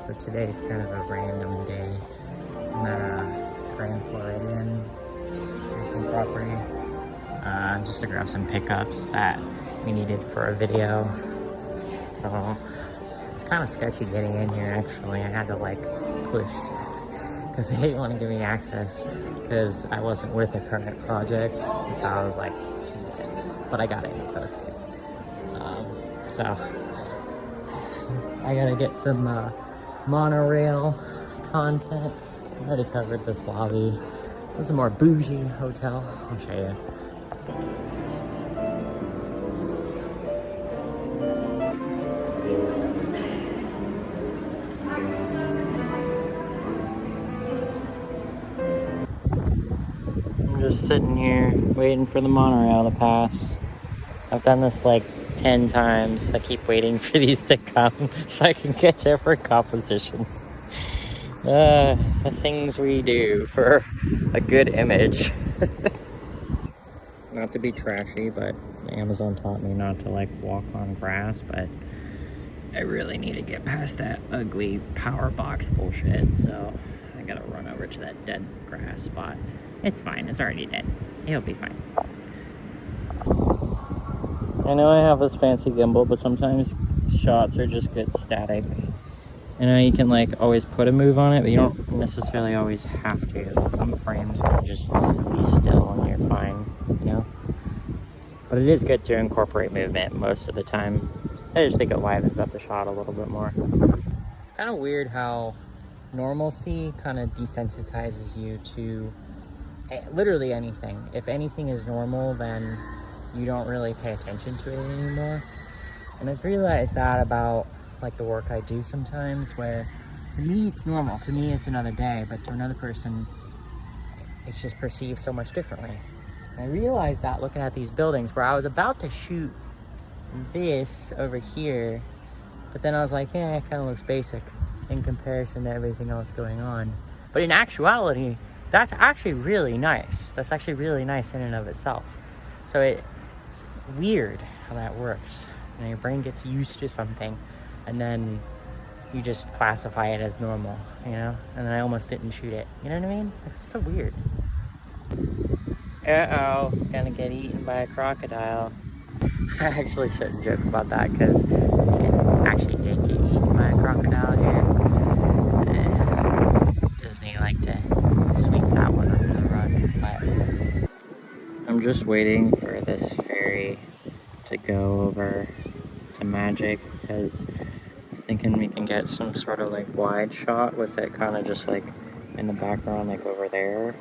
So today's kind of a random day. I'm at a Grand Floridian Disney property just to grab some pickups that we needed for a video. So it's kind of sketchy getting in here actually. I had to like push because they didn't want to give me access because I wasn't with the current project. So I was like, shit. But I got in, so it's good. So I gotta get some monorail content. I already covered this lobby. This is a more bougie hotel. I'll show you. I'm just sitting here waiting for the monorail to pass. I've done this like 10 times. I keep waiting for these to come so I can get different compositions. The things we do for a good image. Not to be trashy, but Amazon taught me not to like walk on grass, but I really need to get past that ugly power box bullshit, so I gotta run over to that dead grass spot. It's fine, it's already dead. It'll be fine. I know I have this fancy gimbal, but sometimes shots are just good static. I know you can like always put a move on it, but you don't necessarily always have to. Some frames can just be still and you're fine, you know? But it is good to incorporate movement most of the time. I just think it livens up the shot a little bit more. It's kind of weird how normalcy kind of desensitizes you to literally anything. If anything is normal, then you don't really pay attention to it anymore. And I've realized that about like the work I do sometimes, where to me it's normal, to me it's another day, but to another person it's just perceived so much differently. And I realized that looking at these buildings, where I was about to shoot this over here, but then I was like, yeah, it kind of looks basic in comparison to everything else going on. But in actuality, that's actually really nice. That's actually really nice in and of itself. So it's weird how that works. You know, your brain gets used to something and then you just classify it as normal, you know? And then I almost didn't shoot it. You know what I mean? It's so weird. Uh-oh, gonna get eaten by a crocodile. I actually shouldn't joke about that because Kit actually did get eaten by a crocodile here. And Disney liked to sweep that one under the rug. But I'm just waiting for this ferry to go over to Magic because I was thinking we can get some sort of like wide shot with it kind of just like in the background, like over there.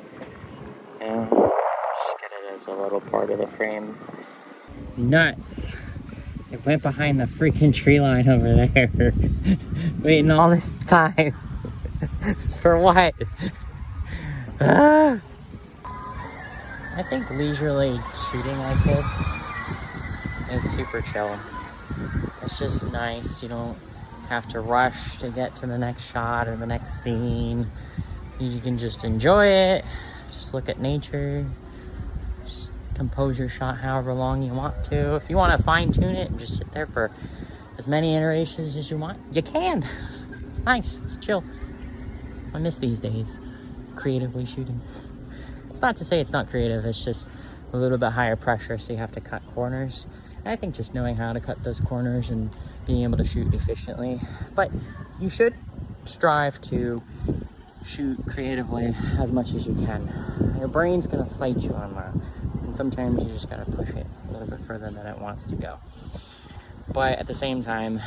Yeah, just get it as a little part of the frame. Nuts! It went behind the freaking tree line over there. Waiting all this time. For what? I think leisurely shooting like this is super chill. It's just nice. You don't have to rush to get to the next shot or the next scene. You can just enjoy it. Just look at nature. Just compose your shot however long you want to. If you want to fine tune it and just sit there for as many iterations as you want, you can. It's nice. It's chill. I miss these days. Creatively shooting. It's not to say it's not creative. It's just a little bit higher pressure, so you have to cut corners. And I think just knowing how to cut those corners and being able to shoot efficiently. But you should strive to shoot creatively as much as you can. Your brain's gonna fight you on that. And sometimes you just gotta push it a little bit further than it wants to go. But at the same time,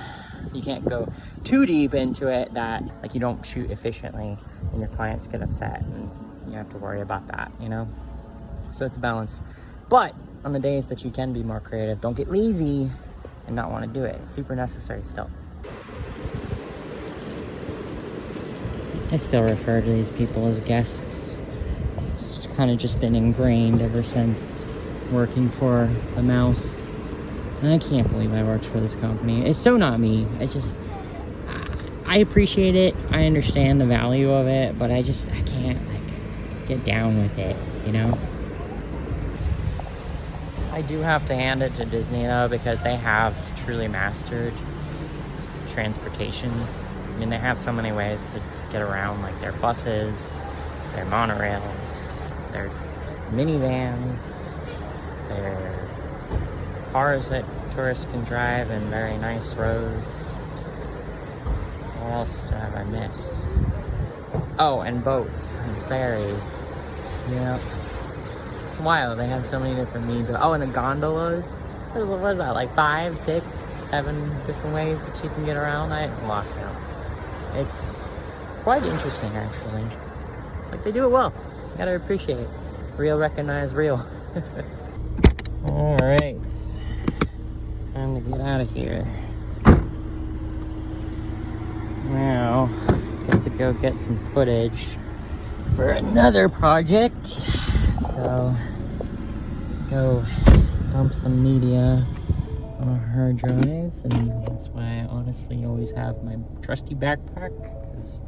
you can't go too deep into it that like you don't shoot efficiently and your clients get upset and you have to worry about that, you know? So it's a balance. But on the days that you can be more creative, don't get lazy and not want to do it. It's super necessary still. I still refer to these people as guests. It's kind of just been ingrained ever since working for the mouse. And I can't believe I worked for this company. It's so not me. It's just, I appreciate it. I understand the value of it, but I can't like get down with it, you know? I do have to hand it to Disney though, because they have truly mastered transportation I mean, they have so many ways to get around, like their buses, their monorails, their minivans, their cars that tourists can drive in very nice roads. What else have I missed? Oh, and boats and ferries. Yeah. It's wild. They have so many different means of. Oh, and the gondolas. What was that? Like 5, 6, 7 different ways that you can get around? I lost count. It's quite interesting, actually. It's like they do it well. You gotta appreciate it. Real recognize real. Alright. Time to get out of here. Now, get to go get some footage for another project. So, go dump some media on a hard drive, and that's why I honestly always have my trusty backpack, because